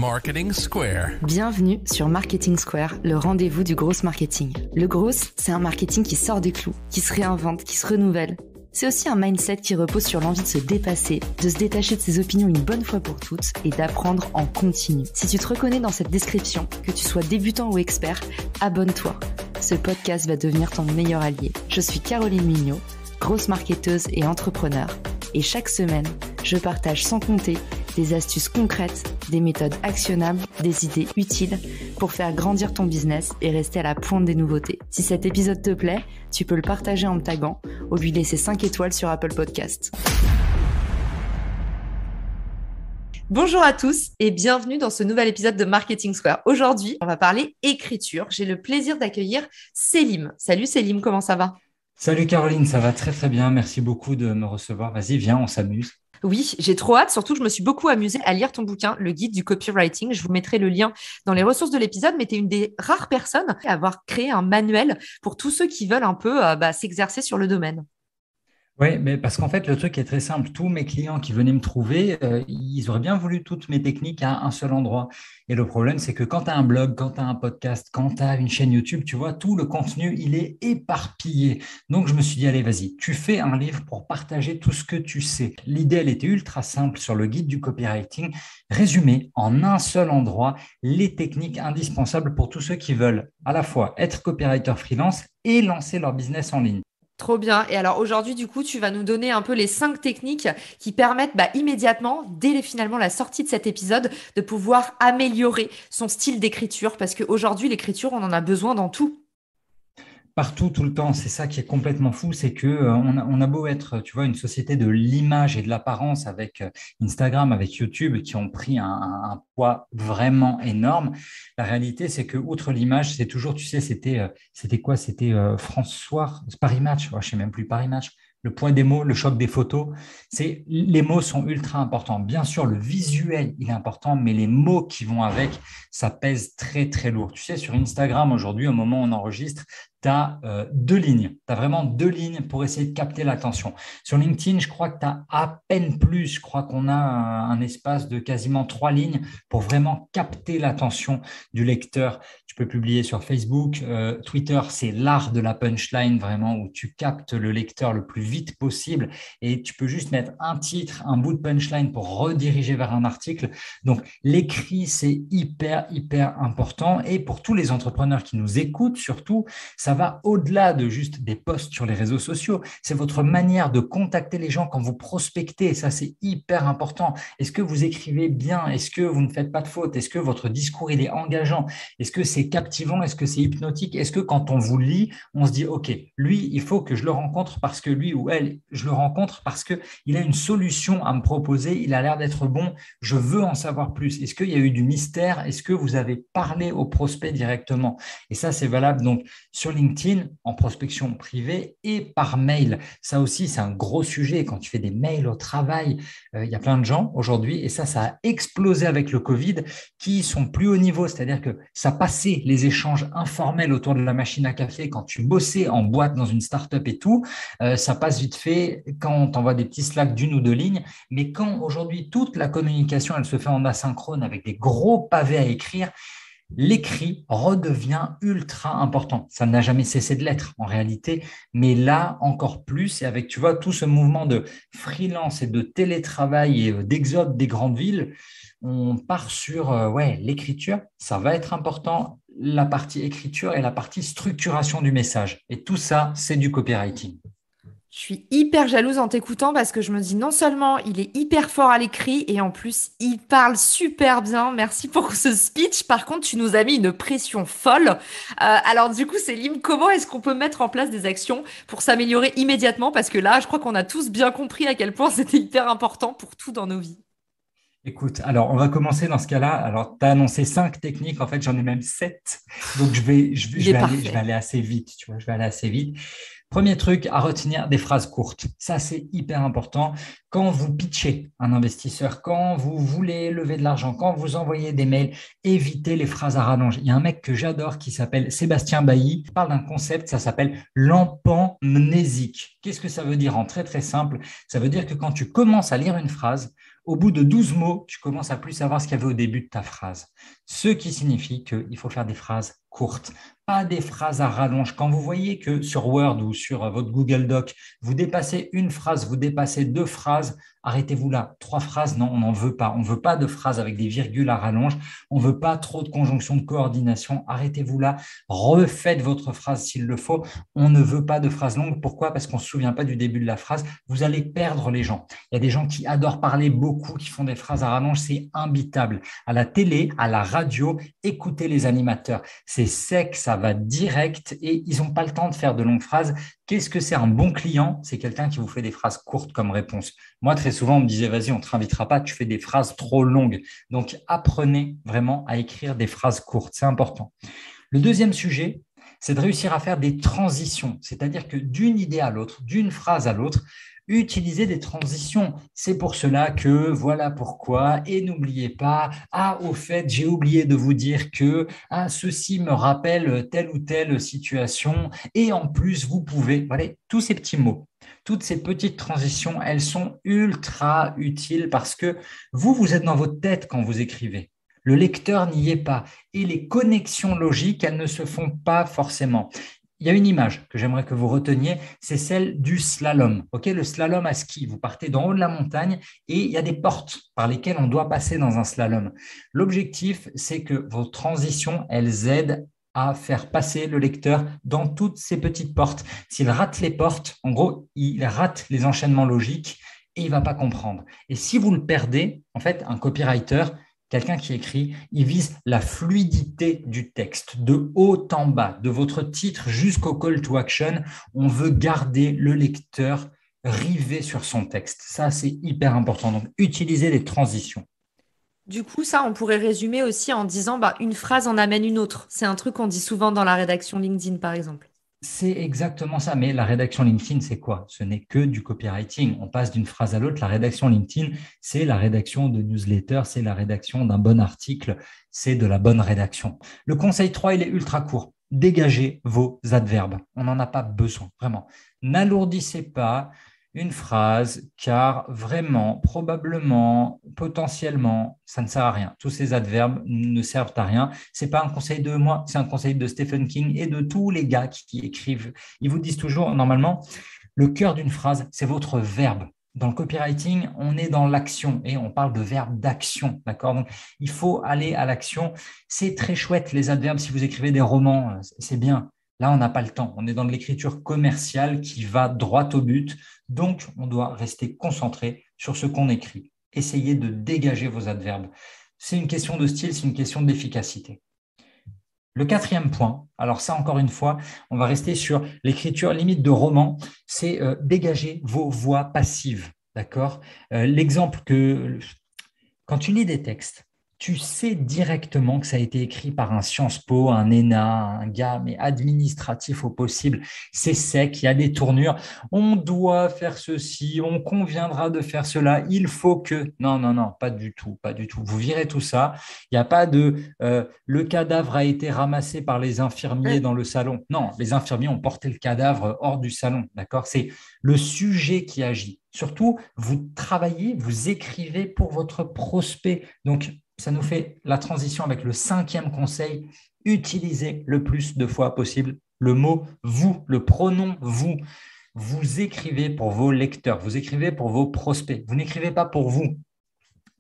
Marketing Square. Bienvenue sur Marketing Square, le rendez-vous du gros marketing. Le gros, c'est un marketing qui sort des clous, qui se réinvente, qui se renouvelle. C'est aussi un mindset qui repose sur l'envie de se dépasser, de se détacher de ses opinions une bonne fois pour toutes et d'apprendre en continu. Si tu te reconnais dans cette description, que tu sois débutant ou expert, abonne-toi. Ce podcast va devenir ton meilleur allié. Je suis Caroline Mignot, grosse marketeuse et entrepreneur. Et chaque semaine, je partage sans compter des astuces concrètes, des méthodes actionnables, des idées utiles pour faire grandir ton business et rester à la pointe des nouveautés. Si cet épisode te plaît, tu peux le partager en me taguant ou lui laisser 5 étoiles sur Apple Podcast. Bonjour à tous et bienvenue dans ce nouvel épisode de Marketing Square. Aujourd'hui, on va parler écriture. J'ai le plaisir d'accueillir Selim. Salut Selim, comment ça va ? Salut Caroline, ça va très très bien. Merci beaucoup de me recevoir. Vas-y, viens, on s'amuse. Oui, j'ai trop hâte. Surtout, je me suis beaucoup amusée à lire ton bouquin, Le guide du copywriting. Je vous mettrai le lien dans les ressources de l'épisode, mais tu es une des rares personnes à avoir créé un manuel pour tous ceux qui veulent un peu s'exercer sur le domaine. Oui, mais parce qu'en fait, le truc est très simple. Tous mes clients qui venaient me trouver, ils auraient bien voulu toutes mes techniques à un seul endroit. Et le problème, c'est que quand tu as un blog, quand tu as un podcast, quand tu as une chaîne YouTube, tu vois, tout le contenu, il est éparpillé. Donc, je me suis dit, allez, vas-y, tu fais un livre pour partager tout ce que tu sais. L'idée, elle était ultra simple sur le guide du copywriting. Résumer en un seul endroit les techniques indispensables pour tous ceux qui veulent à la fois être copywriter freelance et lancer leur business en ligne. Trop bien. Et alors aujourd'hui, du coup, tu vas nous donner un peu les 5 techniques qui permettent immédiatement, dès finalement la sortie de cet épisode, de pouvoir améliorer son style d'écriture. Parce qu'aujourd'hui, l'écriture, on en a besoin dans tout. Partout, tout le temps, c'est ça qui est complètement fou, c'est que on a beau être, tu vois, une société de l'image et de l'apparence avec Instagram, avec YouTube, qui ont pris un poids vraiment énorme. La réalité, c'est que outre l'image, c'est toujours, tu sais, c'était quoi? C'était François, Paris Match, je sais même plus Paris Match. Le poids des mots, le choc des photos, les mots sont ultra importants. Bien sûr, le visuel, il est important, mais les mots qui vont avec, ça pèse très, très lourd. Tu sais, sur Instagram, aujourd'hui, au moment où on enregistre, tu as 2 lignes. Tu as vraiment 2 lignes pour essayer de capter l'attention. Sur LinkedIn, je crois que tu as à peine plus. Je crois qu'on a un espace de quasiment 3 lignes pour vraiment capter l'attention du lecteur. Tu peux publier sur Facebook. Twitter, c'est l'art de la punchline, vraiment, où tu captes le lecteur le plus vite possible et tu peux juste mettre un titre, un bout de punchline pour rediriger vers un article. Donc, l'écrit, c'est hyper, hyper important. Et pour tous les entrepreneurs qui nous écoutent, surtout, ça va au-delà de juste des posts sur les réseaux sociaux. C'est votre manière de contacter les gens quand vous prospectez. Ça, c'est hyper important. Est-ce que vous écrivez bien? Est-ce que vous ne faites pas de fautes? Est-ce que votre discours, il est engageant? Est-ce que c'est captivant? Est-ce que c'est hypnotique? Est-ce que quand on vous lit, on se dit, OK, lui, il faut que je le rencontre parce que lui ou elle, je le rencontre parce qu'il a une solution à me proposer. Il a l'air d'être bon. Je veux en savoir plus. Est-ce qu'il y a eu du mystère? Est-ce que vous avez parlé au prospect directement? Et ça, c'est valable donc sur LinkedIn, en prospection privée et par mail. Ça aussi, c'est un gros sujet. Quand tu fais des mails au travail, il y a plein de gens aujourd'hui, et ça a explosé avec le Covid, qui sont plus haut niveau. C'est-à-dire que ça passait les échanges informels autour de la machine à café quand tu bossais en boîte dans une start-up et tout. Ça passe vite fait quand on t'envoie des petits slacks d'1 ou 2 lignes. Mais quand aujourd'hui, toute la communication, elle se fait en asynchrone avec des gros pavés à écrire, l'écrit redevient ultra important. Ça n'a jamais cessé de l'être en réalité, mais là encore plus, et avec, tu vois, tout ce mouvement de freelance et de télétravail et d'exode des grandes villes, on part sur l'écriture. Ça va être important, la partie écriture et la partie structuration du message. Et tout ça, c'est du copywriting. Je suis hyper jalouse en t'écoutant parce que je me dis non seulement il est hyper fort à l'écrit et en plus il parle super bien. Merci pour ce speech. Par contre, tu nous as mis une pression folle. Alors du coup, Selim, comment est-ce qu'on peut mettre en place des actions pour s'améliorer immédiatement? Parce que là, je crois qu'on a tous bien compris à quel point c'était hyper important pour tout dans nos vies. Écoute, alors on va commencer dans ce cas-là. Alors, tu as annoncé 5 techniques, en fait, j'en ai même 7. Donc, je vais aller assez vite, tu vois, je vais aller assez vite. Premier truc à retenir, des phrases courtes. Ça, c'est hyper important. Quand vous pitchez un investisseur, quand vous voulez lever de l'argent, quand vous envoyez des mails, évitez les phrases à rallonge. Il y a un mec que j'adore qui s'appelle Sébastien Bailly. Il parle d'un concept, ça s'appelle l'empamnésique. Qu'est-ce que ça veut dire en très, très simple? Ça veut dire que quand tu commences à lire une phrase, au bout de 12 mots, tu commences à plus savoir ce qu'il y avait au début de ta phrase. Ce qui signifie qu'il faut faire des phrases courtes, pas des phrases à rallonge. Quand vous voyez que sur Word ou sur votre Google Doc, vous dépassez une phrase, vous dépassez deux phrases, arrêtez-vous là. Trois phrases, non, on n'en veut pas. On ne veut pas de phrases avec des virgules à rallonge. On ne veut pas trop de conjonctions de coordination. Arrêtez-vous là. Refaites votre phrase s'il le faut. On ne veut pas de phrases longues. Pourquoi? Parce qu'on ne se souvient pas du début de la phrase. Vous allez perdre les gens. Il y a des gens qui adorent parler beaucoup, qui font des phrases à rallonge. C'est imbitable. À la télé, à la radio, écoutez les animateurs. C'est sec, ça va direct et ils n'ont pas le temps de faire de longues phrases. Qu'est-ce que c'est un bon client? C'est quelqu'un qui vous fait des phrases courtes comme réponse. Moi, très souvent, on me disait, vas-y, on ne te réinvitera pas, tu fais des phrases trop longues. Donc, apprenez vraiment à écrire des phrases courtes, c'est important. Le deuxième sujet, c'est de réussir à faire des transitions, c'est-à-dire que d'une idée à l'autre, d'une phrase à l'autre, utilisez des transitions. C'est pour cela que voilà pourquoi. Et n'oubliez pas, au fait, j'ai oublié de vous dire que ceci me rappelle telle ou telle situation. Et en plus, vous pouvez, voilà, tous ces petits mots. Toutes ces petites transitions, elles sont ultra utiles parce que vous êtes dans votre tête quand vous écrivez. Le lecteur n'y est pas. Et les connexions logiques, elles ne se font pas forcément. Il y a une image que j'aimerais que vous reteniez, c'est celle du slalom. Le slalom à ski, vous partez d'en haut de la montagne et il y a des portes par lesquelles on doit passer dans un slalom. L'objectif, c'est que vos transitions, elles aident à faire passer le lecteur dans toutes ces petites portes. S'il rate les portes, en gros, il rate les enchaînements logiques et il ne va pas comprendre. Et si vous le perdez, en fait, un copywriter, quelqu'un qui écrit, il vise la fluidité du texte, de haut en bas, de votre titre jusqu'au call to action. On veut garder le lecteur rivé sur son texte. Ça, c'est hyper important. Donc, utilisez les transitions. Du coup, ça, on pourrait résumer aussi en disant une phrase en amène une autre. C'est un truc qu'on dit souvent dans la rédaction LinkedIn, par exemple. C'est exactement ça. Mais la rédaction LinkedIn, c'est quoi? Ce n'est que du copywriting. On passe d'une phrase à l'autre. La rédaction LinkedIn, c'est la rédaction de newsletter, c'est la rédaction d'un bon article, c'est de la bonne rédaction. Le conseil 3, il est ultra court. Dégagez vos adverbes. On n'en a pas besoin, vraiment. N'alourdissez pas une phrase, car vraiment, probablement, potentiellement, ça ne sert à rien. Tous ces adverbes ne servent à rien. Ce n'est pas un conseil de moi, c'est un conseil de Stephen King et de tous les gars qui écrivent. Ils vous disent toujours, normalement, le cœur d'une phrase, c'est votre verbe. Dans le copywriting, on est dans l'action et on parle de verbe d'action, d'accord? Donc, il faut aller à l'action. C'est très chouette, les adverbes, si vous écrivez des romans, c'est bien. Là, on n'a pas le temps. On est dans de l'écriture commerciale qui va droit au but. Donc, on doit rester concentré sur ce qu'on écrit. Essayez de dégager vos adverbes. C'est une question de style, c'est une question d'efficacité. Le quatrième point, alors ça encore une fois, on va rester sur l'écriture limite de roman, c'est dégager vos voix passives. D'accord? L'exemple que quand tu lis des textes, tu sais directement que ça a été écrit par un Sciences Po, un ENA, un gars, mais administratif au possible. C'est sec, il y a des tournures. On doit faire ceci, on conviendra de faire cela, il faut que… Non, non, non, pas du tout, pas du tout. Vous virez tout ça. Il n'y a pas de le cadavre a été ramassé par les infirmiers dans le salon. Non, les infirmiers ont porté le cadavre hors du salon, d'accord? C'est le sujet qui agit. Surtout, vous travaillez, vous écrivez pour votre prospect. Donc, ça nous fait la transition avec le 5e conseil. Utilisez le plus de fois possible le mot vous, le pronom vous. Vous écrivez pour vos lecteurs, vous écrivez pour vos prospects. Vous n'écrivez pas pour vous.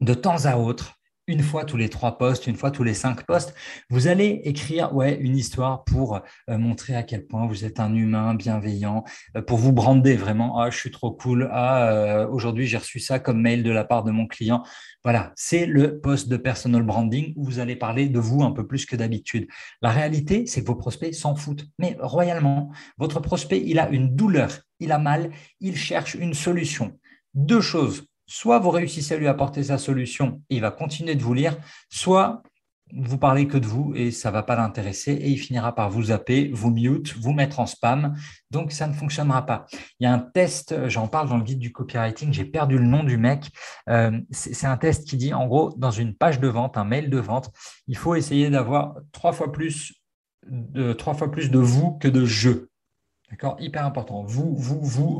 De temps à autre, une fois tous les 3 posts, une fois tous les 5 posts, vous allez écrire une histoire pour montrer à quel point vous êtes un humain bienveillant, pour vous brander vraiment. Je suis trop cool. Aujourd'hui, j'ai reçu ça comme mail de la part de mon client. Voilà, c'est le post de personal branding où vous allez parler de vous un peu plus que d'habitude. La réalité, c'est que vos prospects s'en foutent, mais royalement. Votre prospect, il a une douleur, il a mal, il cherche une solution. 2 choses. Soit vous réussissez à lui apporter sa solution et il va continuer de vous lire, soit vous parlez que de vous et ça ne va pas l'intéresser et il finira par vous zapper, vous mute, vous mettre en spam. Donc, ça ne fonctionnera pas. Il y a un test, j'en parle dans le guide du copywriting, j'ai perdu le nom du mec. C'est un test qui dit, en gros, dans une page de vente, un mail de vente, il faut essayer d'avoir 3 fois plus de vous que de je. D'accord? Hyper important. Vous,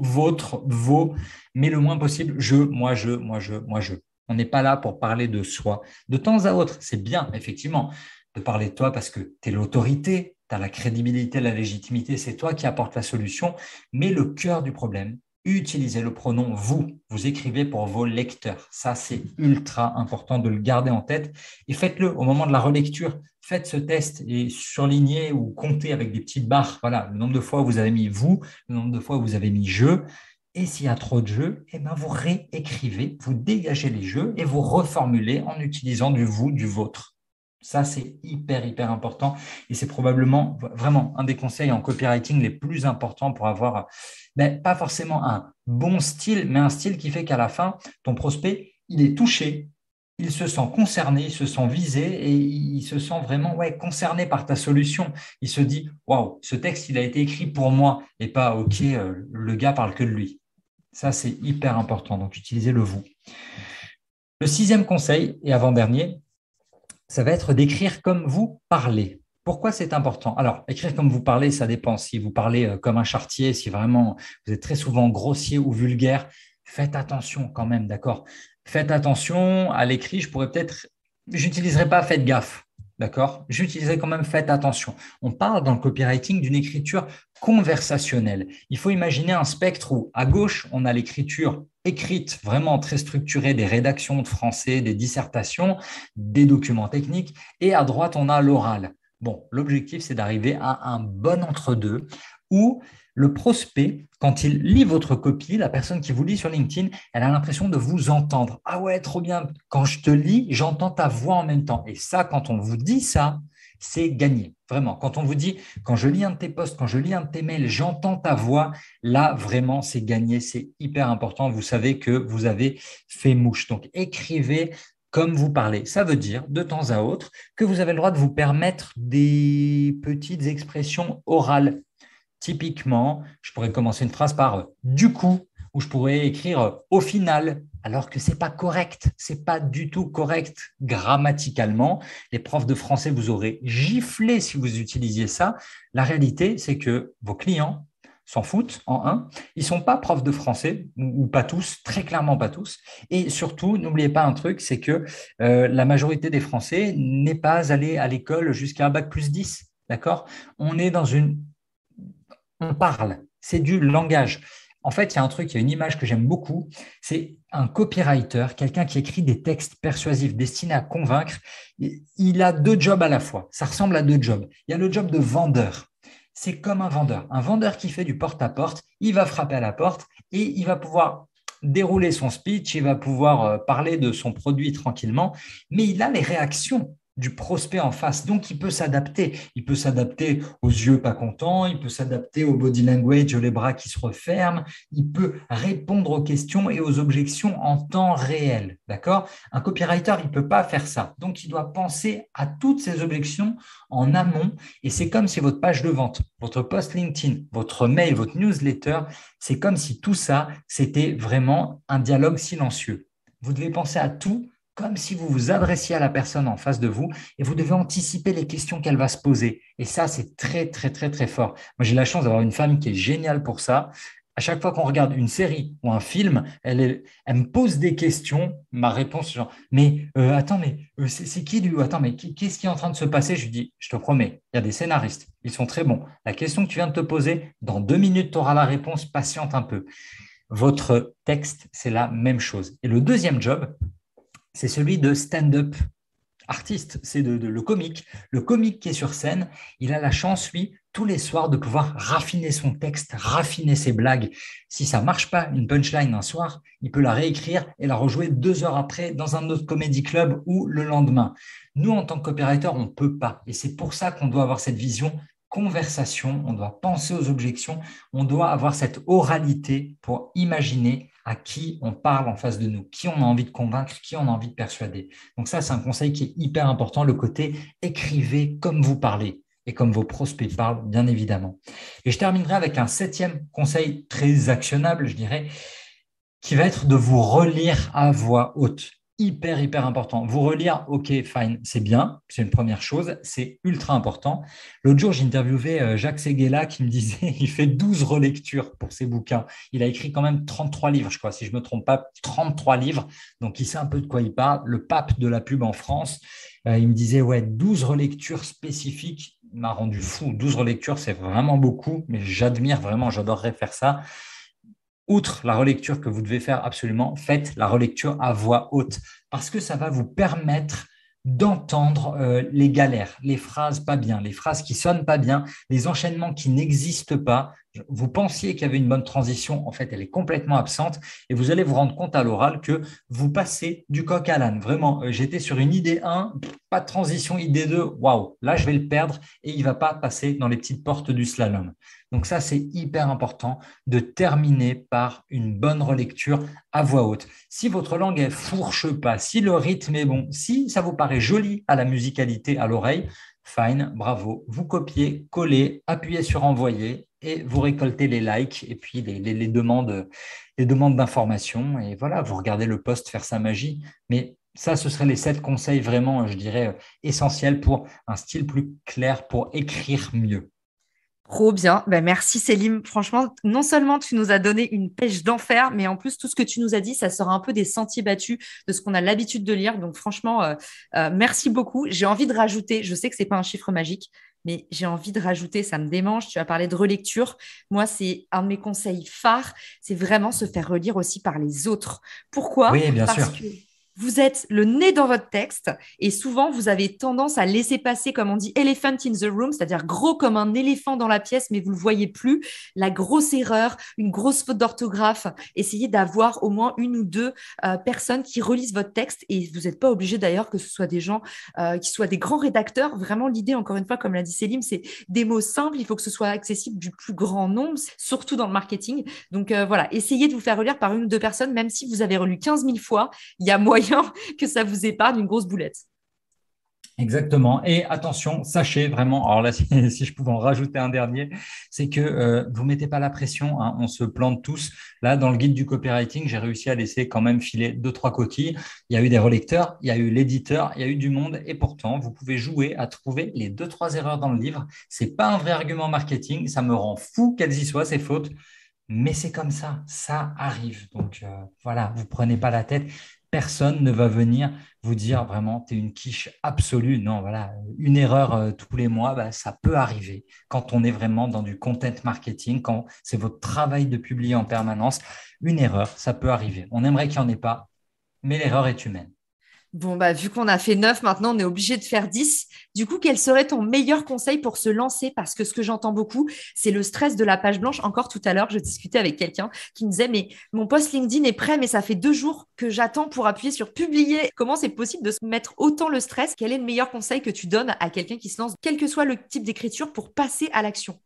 votre, vos, mais le moins possible, je, moi, je, moi, je, moi, je. On n'est pas là pour parler de soi. De temps à autre, c'est bien, effectivement, de parler de toi parce que tu es l'autorité, tu as la crédibilité, la légitimité, c'est toi qui apportes la solution. Mais le cœur du problème, utilisez le pronom vous. Vous écrivez pour vos lecteurs. Ça, c'est ultra important de le garder en tête. Et faites-le au moment de la relecture. Faites ce test et surlignez ou comptez avec des petites barres. Voilà, le nombre de fois où vous avez mis vous, le nombre de fois où vous avez mis je. Et s'il y a trop de jeux, eh ben vous réécrivez, vous dégagez les jeux et vous reformulez en utilisant du vous, du vôtre. Ça, c'est hyper, hyper important et c'est probablement vraiment un des conseils en copywriting les plus importants pour avoir pas forcément un bon style, mais un style qui fait qu'à la fin, ton prospect, il est touché, il se sent concerné, il se sent visé et il se sent vraiment concerné par ta solution. Il se dit, waouh, ce texte, il a été écrit pour moi et pas, ok, le gars parle que de lui. Ça, c'est hyper important. Donc, utilisez le vous. Le 6e conseil et avant-dernier, ça va être d'écrire comme vous parlez. Pourquoi c'est important? Alors, écrire comme vous parlez, ça dépend. Si vous parlez comme un charretier, si vraiment vous êtes très souvent grossier ou vulgaire, faites attention quand même, d'accord? Faites attention à l'écrit. J'utiliserai pas faites gaffe, d'accord? J'utiliserai quand même faites attention. On parle dans le copywriting d'une écriture conversationnelle. Il faut imaginer un spectre où à gauche, on a l'écriture écrite, vraiment très structurée, des rédactions de français, des dissertations, des documents techniques, et à droite, on a l'oral. Bon, l'objectif, c'est d'arriver à un bon entre-deux où le prospect, quand il lit votre copie, la personne qui vous lit sur LinkedIn, elle a l'impression de vous entendre. Ah ouais, trop bien. Quand je te lis, j'entends ta voix en même temps. Et ça, quand on vous dit ça, c'est gagné. Vraiment. Quand on vous dit, quand je lis un de tes posts, quand je lis un de tes mails, j'entends ta voix, là, vraiment, c'est gagné. C'est hyper important. Vous savez que vous avez fait mouche. Donc, écrivez comme vous parlez. Ça veut dire, de temps à autre, que vous avez le droit de vous permettre des petites expressions orales. Typiquement, je pourrais commencer une phrase par du coup, ou je pourrais écrire au final, alors que ce n'est pas correct, ce n'est pas du tout correct grammaticalement. Les profs de français vous auraient giflé si vous utilisiez ça. La réalité, c'est que vos clients s'en foutent en un. Ils ne sont pas profs de français, ou pas tous, très clairement pas tous. Et surtout, n'oubliez pas un truc, c'est que la majorité des Français n'est pas allé à l'école jusqu'à un bac+10. D'accord? On parle, c'est du langage. En fait, il y a un truc, il y a une image que j'aime beaucoup, c'est un copywriter, quelqu'un qui écrit des textes persuasifs destinés à convaincre. Il a 2 jobs à la fois, ça ressemble à 2 jobs. Il y a le job de vendeur. C'est comme un vendeur qui fait du porte-à-porte, il va frapper à la porte et il va pouvoir dérouler son speech, il va pouvoir parler de son produit tranquillement, mais il a les réactions du prospect en face. Donc, il peut s'adapter. Il peut s'adapter aux yeux pas contents, il peut s'adapter au body language, les bras qui se referment, il peut répondre aux questions et aux objections en temps réel. D'accord? Un copywriter, il ne peut pas faire ça. Donc, il doit penser à toutes ces objections en amont et c'est comme si votre page de vente, votre post LinkedIn, votre mail, votre newsletter, c'est comme si tout ça, c'était vraiment un dialogue silencieux. Vous devez penser à tout comme si vous vous adressiez à la personne en face de vous et vous devez anticiper les questions qu'elle va se poser. Et ça, c'est très, très, très, très fort. Moi, j'ai la chance d'avoir une femme qui est géniale pour ça. À chaque fois qu'on regarde une série ou un film, elle me pose des questions. Ma réponse, genre, mais attends, mais c'est qui lui? Attends, mais qu'est-ce qui est en train de se passer? Je lui dis, je te promets, il y a des scénaristes, ils sont très bons. La question que tu viens de te poser, dans 2 minutes, tu auras la réponse, patiente un peu. Votre texte, c'est la même chose. Et le deuxième job, c'est celui de stand-up artiste, c'est le comique. Le comique qui est sur scène, il a la chance, lui, tous les soirs, de pouvoir raffiner son texte, raffiner ses blagues. Si ça ne marche pas, une punchline un soir, il peut la réécrire et la rejouer 2 heures après dans un autre comédie club ou le lendemain. Nous, en tant que copywriter, on ne peut pas. Et c'est pour ça qu'on doit avoir cette vision conversation, on doit penser aux objections, on doit avoir cette oralité pour imaginer à qui on parle en face de nous, qui on a envie de convaincre, qui on a envie de persuader. Donc ça, c'est un conseil qui est hyper important, le côté écrivez comme vous parlez et comme vos prospects parlent, bien évidemment. Et je terminerai avec un 7e conseil très actionnable, je dirais, qui va être de vous relire à voix haute. hyper important. Vous relire, ok, fine, c'est bien, c'est une première chose, c'est ultra important. L'autre jour, j'interviewais Jacques Séguéla qui me disait il fait 12 relectures pour ses bouquins. Il a écrit quand même 33 livres, je crois, si je ne me trompe pas, 33 livres. Donc, il sait un peu de quoi il parle. Le pape de la pub en France, il me disait, ouais, 12 relectures spécifiques. Il m'a rendu fou. 12 relectures, c'est vraiment beaucoup, mais j'admire vraiment, j'adorerais faire ça. Outre la relecture que vous devez faire absolument, faites la relecture à voix haute parce que ça va vous permettre d'entendre les galères, les phrases pas bien, les phrases qui sonnent pas bien, les enchaînements qui n'existent pas. Vous pensiez qu'il y avait une bonne transition, en fait, elle est complètement absente et vous allez vous rendre compte à l'oral que vous passez du coq à l'âne. Vraiment, j'étais sur une idée 1, pas de transition, idée 2, waouh, là je vais le perdre et il ne va pas passer dans les petites portes du slalom. Donc ça, c'est hyper important de terminer par une bonne relecture à voix haute. Si votre langue ne fourche pas, si le rythme est bon, si ça vous paraît joli à la musicalité, à l'oreille, fine, bravo. Vous copiez, collez, appuyez sur envoyer et vous récoltez les likes et puis les demandes d'informations. Et voilà, vous regardez le post faire sa magie. Mais ça, ce seraient les 7 conseils vraiment, je dirais, essentiels pour un style plus clair, pour écrire mieux. Trop bien. Ben, merci Céline. Franchement, non seulement tu nous as donné une pêche d'enfer, mais en plus, tout ce que tu nous as dit, ça sort un peu des sentiers battus de ce qu'on a l'habitude de lire. Donc, franchement, merci beaucoup. J'ai envie de rajouter, je sais que ce n'est pas un chiffre magique, mais j'ai envie de rajouter, ça me démange. Tu as parlé de relecture. Moi, c'est un de mes conseils phares, c'est vraiment se faire relire aussi par les autres. Pourquoi? Oui, bien sûr. Parce que vous êtes le nez dans votre texte et souvent, vous avez tendance à laisser passer, comme on dit, elephant in the room, c'est-à-dire gros comme un éléphant dans la pièce, mais vous ne le voyez plus. La grosse erreur, une grosse faute d'orthographe. Essayez d'avoir au moins une ou deux personnes qui relisent votre texte et vous n'êtes pas obligé d'ailleurs que ce soit des gens qui soient des grands rédacteurs. Vraiment, l'idée, encore une fois, comme l'a dit Céline, c'est des mots simples. Il faut que ce soit accessible du plus grand nombre, surtout dans le marketing. Donc voilà, essayez de vous faire relire par une ou deux personnes, même si vous avez relu 15 000 fois, il y a moyen que ça vous épargne une grosse boulette. Exactement. Et attention, sachez vraiment, alors là, si je pouvais en rajouter un dernier, c'est que vous ne mettez pas la pression, hein, on se plante tous. Là, dans le guide du copywriting, j'ai réussi à laisser quand même filer 2, 3 coquilles. Il y a eu des relecteurs, il y a eu l'éditeur, il y a eu du monde. Et pourtant, vous pouvez jouer à trouver les 2, 3 erreurs dans le livre. Ce n'est pas un vrai argument marketing. Ça me rend fou qu'elles y soient, ces fautes. Mais c'est comme ça arrive. Donc voilà, vous ne prenez pas la tête. Personne ne va venir vous dire vraiment, tu es une quiche absolue. Non, voilà, une erreur tous les mois, bah, ça peut arriver quand on est vraiment dans du content marketing, quand c'est votre travail de publier en permanence. Une erreur, ça peut arriver. On aimerait qu'il n'y en ait pas, mais l'erreur est humaine. Bon, bah, vu qu'on a fait 9, maintenant, on est obligé de faire 10. Du coup, quel serait ton meilleur conseil pour se lancer? Parce que ce que j'entends beaucoup, c'est le stress de la page blanche. Encore tout à l'heure, je discutais avec quelqu'un qui me disait, mais mon post LinkedIn est prêt, mais ça fait 2 jours que j'attends pour appuyer sur publier. Comment c'est possible de se mettre autant le stress? Quel est le meilleur conseil que tu donnes à quelqu'un qui se lance, quel que soit le type d'écriture, pour passer à l'action?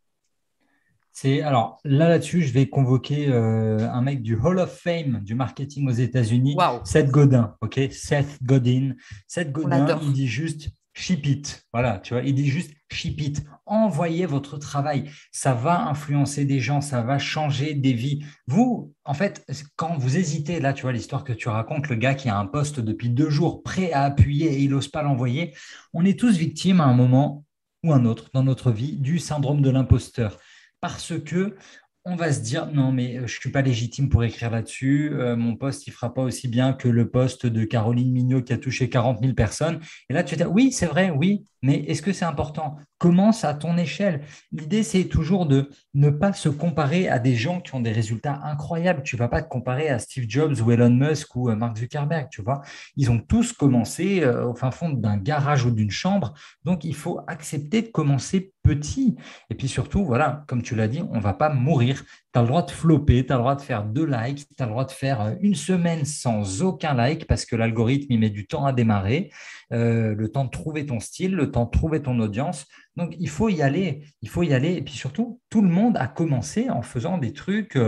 Alors là-dessus, je vais convoquer un mec du Hall of Fame du marketing aux États-Unis, Waouh, Seth Godin. Ok, Seth Godin. Seth on Godin, il adore. dit juste ship it. Voilà, tu vois, il dit juste ship it. Envoyez votre travail. Ça va influencer des gens, ça va changer des vies. Vous, en fait, quand vous hésitez, là, tu vois, l'histoire que tu racontes, le gars qui a un poste depuis 2 jours, prêt à appuyer et il n'ose pas l'envoyer, on est tous victimes à un moment ou un autre dans notre vie du syndrome de l'imposteur parce que on va se dire non mais je ne suis pas légitime pour écrire là-dessus, mon poste il fera pas aussi bien que le poste de Caroline Mignot qui a touché 40 000 personnes. Et là tu te dis oui c'est vrai, oui, mais est-ce que c'est important? Commence à ton échelle. L'idée c'est toujours de ne pas se comparer à des gens qui ont des résultats incroyables. Tu ne vas pas te comparer à Steve Jobs ou Elon Musk ou Mark Zuckerberg, tu vois. Ils ont tous commencé au fin fond d'un garage ou d'une chambre, donc il faut accepter de commencer petit. Et puis surtout, voilà, comme tu l'as dit, on ne va pas mourir. Tu as le droit de flopper, tu as le droit de faire 2 likes, tu as le droit de faire une semaine sans aucun like parce que l'algorithme, il met du temps à démarrer, le temps de trouver ton style, le temps de trouver ton audience. Donc, il faut y aller, il faut y aller. Et puis surtout, tout le monde a commencé en faisant des trucs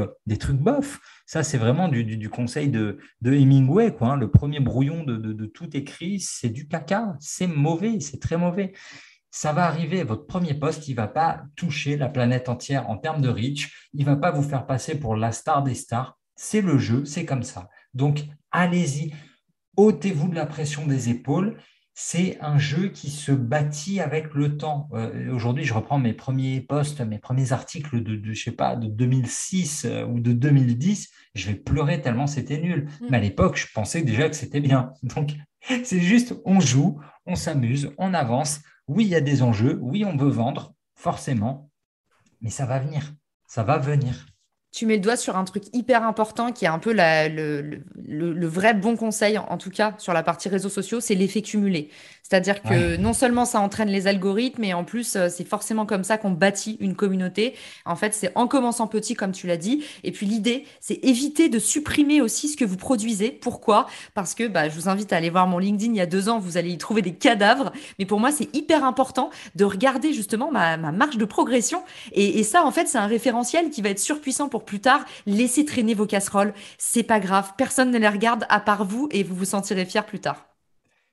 bof. Ça, c'est vraiment du conseil de Hemingway, quoi, hein. Le premier brouillon de tout écrit, c'est du caca, c'est mauvais, c'est très mauvais. Ça va arriver, votre premier poste, il ne va pas toucher la planète entière en termes de reach, il ne va pas vous faire passer pour la star des stars. C'est le jeu, c'est comme ça. Donc, allez-y. ôtez-vous de la pression des épaules. C'est un jeu qui se bâtit avec le temps. Aujourd'hui, je reprends mes premiers posts, mes premiers articles je sais pas, de 2006 ou de 2010. Je vais pleurer tellement c'était nul. Mais à l'époque, je pensais déjà que c'était bien. Donc, c'est juste, on joue, on s'amuse, on avance. Oui, il y a des enjeux. Oui, on veut vendre, forcément. Mais ça va venir. Ça va venir. Tu mets le doigt sur un truc hyper important qui est un peu le vrai bon conseil, en tout cas sur la partie réseaux sociaux, c'est l'effet cumulé. C'est-à-dire que Ouais. non seulement ça entraîne les algorithmes, mais en plus, c'est forcément comme ça qu'on bâtit une communauté. En fait, c'est en commençant petit, comme tu l'as dit. Et puis l'idée, c'est éviter de supprimer aussi ce que vous produisez. Pourquoi? Parce que je vous invite à aller voir mon LinkedIn il y a 2 ans, vous allez y trouver des cadavres. Mais pour moi, c'est hyper important de regarder justement ma marge de progression. Et ça, en fait, c'est un référentiel qui va être surpuissant pour plus tard. Laissez traîner vos casseroles, c'est pas grave, personne ne les regarde à part vous et vous vous sentirez fier plus tard.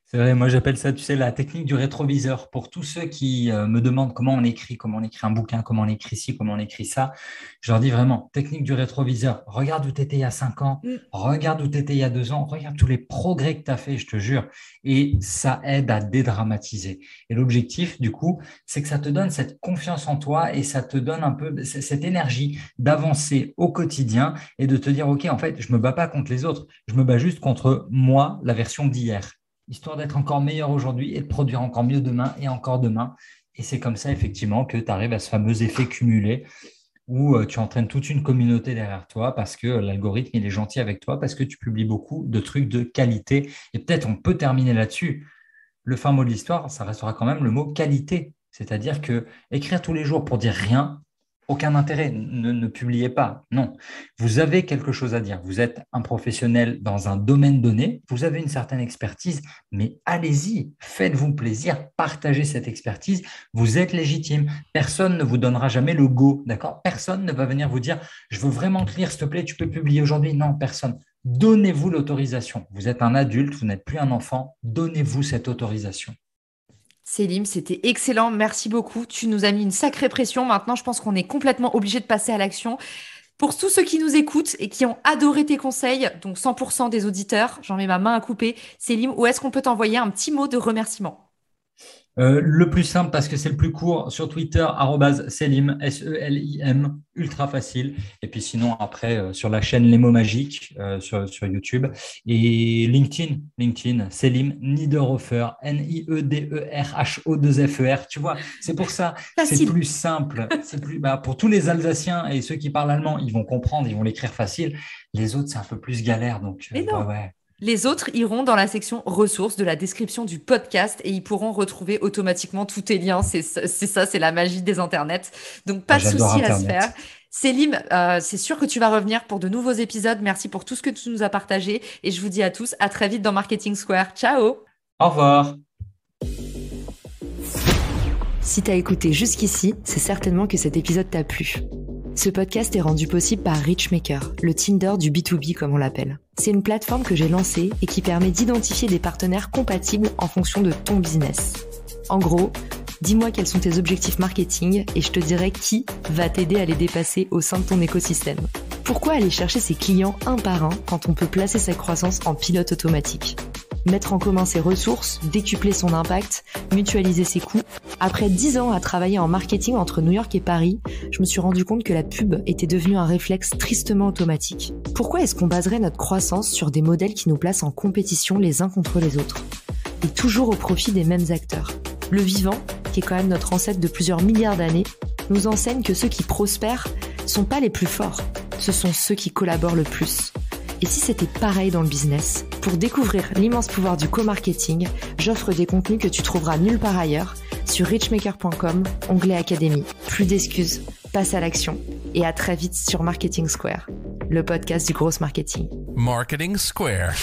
C'est vrai, moi j'appelle ça, tu sais, la technique du rétroviseur. Pour tous ceux qui me demandent comment on écrit un bouquin, comment on écrit ci, comment on écrit ça, je leur dis vraiment, technique du rétroviseur. Regarde où tu étais il y a 5 ans, Mm. regarde où tu étais il y a 2 ans, regarde tous les progrès que tu as fait, je te jure. Et ça aide à dédramatiser. Et l'objectif, du coup, c'est que ça te donne cette confiance en toi et ça te donne un peu cette énergie d'avancer au quotidien et de te dire, OK, en fait, je ne me bats pas contre les autres, je me bats juste contre moi, la version d'hier, histoire d'être encore meilleur aujourd'hui et de produire encore mieux demain et encore demain. Et c'est comme ça, effectivement, que tu arrives à ce fameux effet cumulé où tu entraînes toute une communauté derrière toi parce que l'algorithme, il est gentil avec toi, parce que tu publies beaucoup de trucs de qualité. Et peut-être on peut terminer là-dessus. Le fin mot de l'histoire, ça restera quand même le mot qualité. C'est-à-dire que écrire tous les jours pour dire rien, aucun intérêt, ne publiez pas. Non, vous avez quelque chose à dire. Vous êtes un professionnel dans un domaine donné, vous avez une certaine expertise, mais allez-y, faites-vous plaisir, partagez cette expertise. Vous êtes légitime. Personne ne vous donnera jamais le go, d'accord? Personne ne va venir vous dire, je veux vraiment te lire, s'il te plaît, tu peux publier aujourd'hui. Non, personne. Donnez-vous l'autorisation. Vous êtes un adulte, vous n'êtes plus un enfant. Donnez-vous cette autorisation. Célim, c'était excellent, merci beaucoup. Tu nous as mis une sacrée pression. Maintenant, je pense qu'on est complètement obligé de passer à l'action. Pour tous ceux qui nous écoutent et qui ont adoré tes conseils, donc 100% des auditeurs, j'en mets ma main à couper. Célim, où est-ce qu'on peut t'envoyer un petit mot de remerciement? Le plus simple, parce que c'est le plus court, sur Twitter, @Selim, Selim, ultra facile. Et puis sinon, après, sur la chaîne Les Mots Magiques, sur YouTube. Et LinkedIn, Selim Niederhofer, Niederho2Fer. Tu vois, c'est pour ça, c'est Facile. plus simple. C'est plus, pour tous les Alsaciens et ceux qui parlent allemand, ils vont comprendre, ils vont l'écrire facile. Les autres, c'est un peu plus galère. Donc, Mais non. ouais. Les autres iront dans la section ressources de la description du podcast et ils pourront retrouver automatiquement tous tes liens. C'est ça, c'est la magie des internets. Donc, pas de J'adore souci à se faire. Internet. Célim, c'est sûr que tu vas revenir pour de nouveaux épisodes. Merci pour tout ce que tu nous as partagé et je vous dis à tous à très vite dans Marketing Square. Ciao! Au revoir. Si t'as écouté jusqu'ici, c'est certainement que cet épisode t'a plu. Ce podcast est rendu possible par Richmaker, le Tinder du B2B comme on l'appelle. C'est une plateforme que j'ai lancée et qui permet d'identifier des partenaires compatibles en fonction de ton business. En gros, dis-moi quels sont tes objectifs marketing et je te dirai qui va t'aider à les dépasser au sein de ton écosystème. Pourquoi aller chercher ses clients un par un quand on peut placer sa croissance en pilote automatique ? Mettre en commun ses ressources, décupler son impact, mutualiser ses coûts. Après 10 ans à travailler en marketing entre New York et Paris, je me suis rendu compte que la pub était devenue un réflexe tristement automatique. Pourquoi est-ce qu'on baserait notre croissance sur des modèles qui nous placent en compétition les uns contre les autres ? Et toujours au profit des mêmes acteurs. Le vivant, qui est quand même notre ancêtre de plusieurs milliards d'années, nous enseigne que ceux qui prospèrent sont pas les plus forts, ce sont ceux qui collaborent le plus. Et si c'était pareil dans le business ? Pour découvrir l'immense pouvoir du co-marketing, j'offre des contenus que tu trouveras nulle part ailleurs sur richmaker.com, onglet Académie. Plus d'excuses, passe à l'action et à très vite sur Marketing Square, le podcast du gros marketing. Marketing Square.